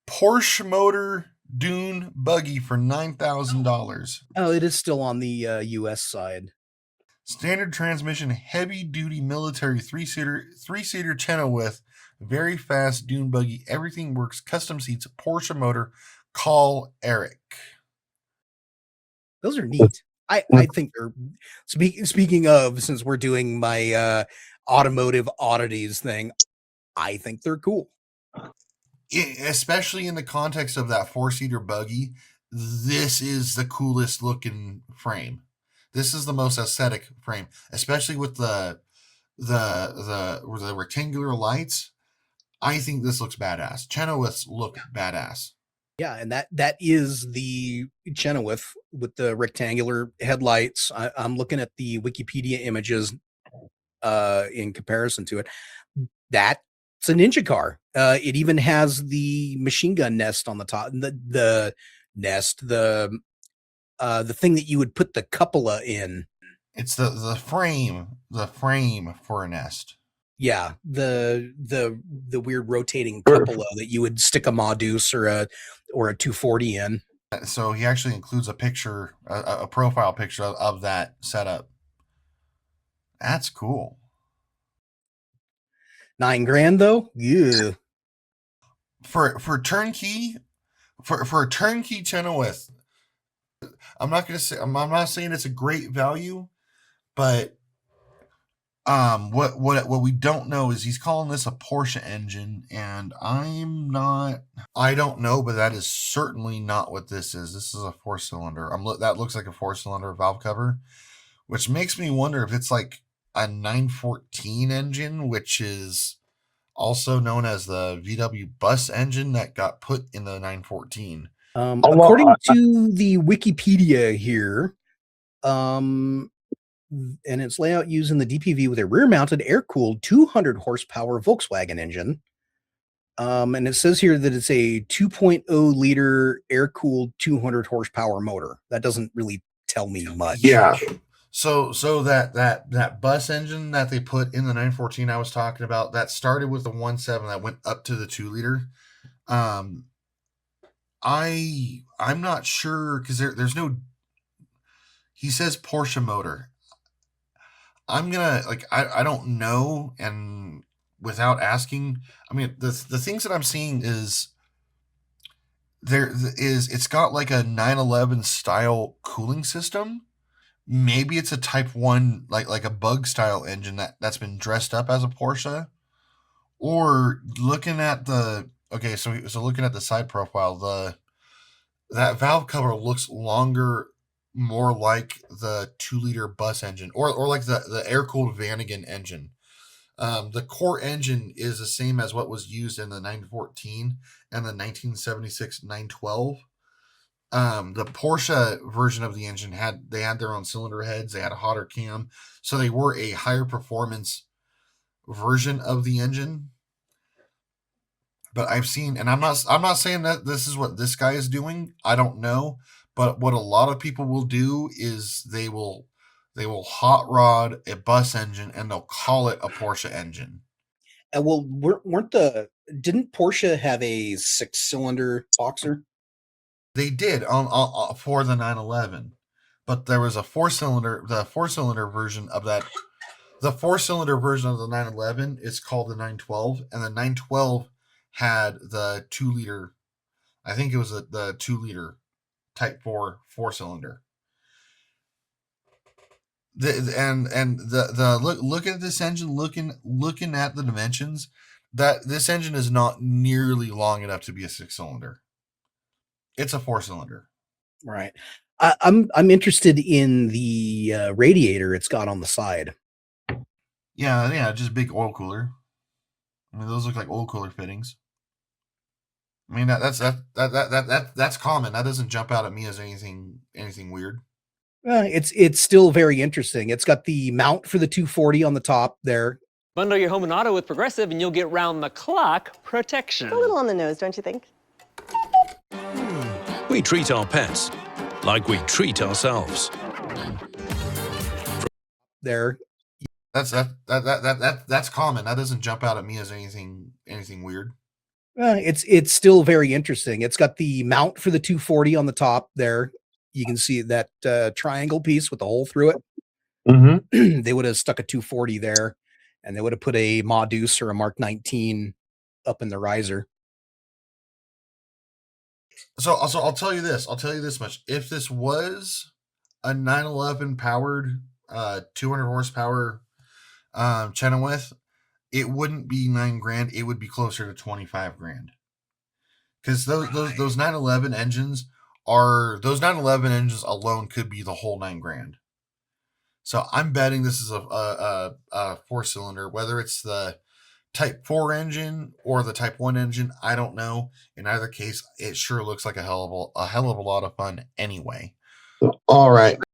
Porsche motor dune buggy for $9,000. Oh, it is still on the U.S. side. Standard transmission, heavy duty military three-seater Chenowith, very fast dune buggy. Everything works. Custom seats, Porsche motor. Call Eric. Those are neat. I think they're speaking of, since we're doing my automotive oddities thing, I think they're cool. Especially in the context of that four-seater buggy, this is the coolest looking frame. This is the most aesthetic frame, especially with the rectangular lights. I think this looks badass. Chenowiths look badass. Yeah, and that is the Chenowith with the rectangular headlights. I'm looking at the Wikipedia images in comparison to it. That's a ninja car. It even has the machine gun nest on the top. The nest, the thing that you would put the cupola in. It's the frame for a nest. Yeah, the weird rotating cupola that you would stick a Modus or a 240 in. So he actually includes a picture, a profile picture of that setup. That's cool. $9,000 though. Yeah. For turnkey, for a turnkey Chenowith, I'm not not saying it's a great value, but what we don't know is he's calling this a Porsche engine, and I don't know, but that is certainly not what this is. This is a 4-cylinder. That looks like a 4-cylinder valve cover, which makes me wonder if it's like a 914 engine, which is also known as the VW bus engine that got put in the 914. According to the Wikipedia here, and its layout using the DPV with a rear-mounted, air-cooled 200 horsepower Volkswagen engine. And it says here that it's a 2.0 liter air-cooled 200 horsepower motor. That doesn't really tell me much. Yeah. So that bus engine that they put in the 914 I was talking about, that started with the 1.7 that went up to the 2 liter. I'm not sure because there's no. He says Porsche motor. I'm gonna I don't know, and without asking, I mean the things that I'm seeing is it's got like a 911 style cooling system. Maybe it's a Type 1 like a bug style engine that's been dressed up as a Porsche. Or looking at the so looking at the side profile, that valve cover looks longer, more like the 2-liter bus engine, or like the air-cooled Vanagon engine. The core engine is the same as what was used in the 914 and the 1976 912. The Porsche version of the engine had their own cylinder heads. They had a hotter cam, so they were a higher performance version of the engine. But I've seen, and I'm not saying that this is what this guy is doing. I don't know, but what a lot of people will do is they will hot rod a bus engine and they'll call it a Porsche engine. Well, didn't Porsche have a 6-cylinder boxer? They did on for the 911, but there was a 4-cylinder. The 4-cylinder version of that, the 4-cylinder version of the 911 is called the 912, and the 912 had the 2-liter. I think it was the 2-liter Type 4-cylinder. Look at this engine, looking at the dimensions, that this engine is not nearly long enough to be a 6-cylinder. It's a 4-cylinder. Right. I'm interested in the radiator it's got on the side. Yeah, just a big oil cooler. I mean, those look like oil cooler fittings. I mean, that's common. That doesn't jump out at me as anything weird. It's still very interesting. It's got the mount for the 240 on the top there. Bundle your home and auto with Progressive and you'll get round-the-clock protection. A little on the nose, don't you think? We treat our pets like we treat ourselves. There. That's common. That doesn't jump out at me as anything weird. It's still very interesting. It's got the mount for the 240 on the top there. You can see that triangle piece with the hole through it. Mm-hmm. They would have stuck a 240 there, and they would have put a Ma Deuce or a Mark 19 up in the riser. So also, I'll tell you this. I'll tell you this much. If this was a 911 powered, 200 horsepower Chenowith, it wouldn't be $9,000. It would be closer to $25,000. Because those 911 engines those 911 engines alone could be the whole $9,000. So I'm betting this is a 4-cylinder, whether it's the Type 4 engine or the Type 1 engine. I don't know. In either case, it sure looks like a hell of a lot of fun anyway. All right.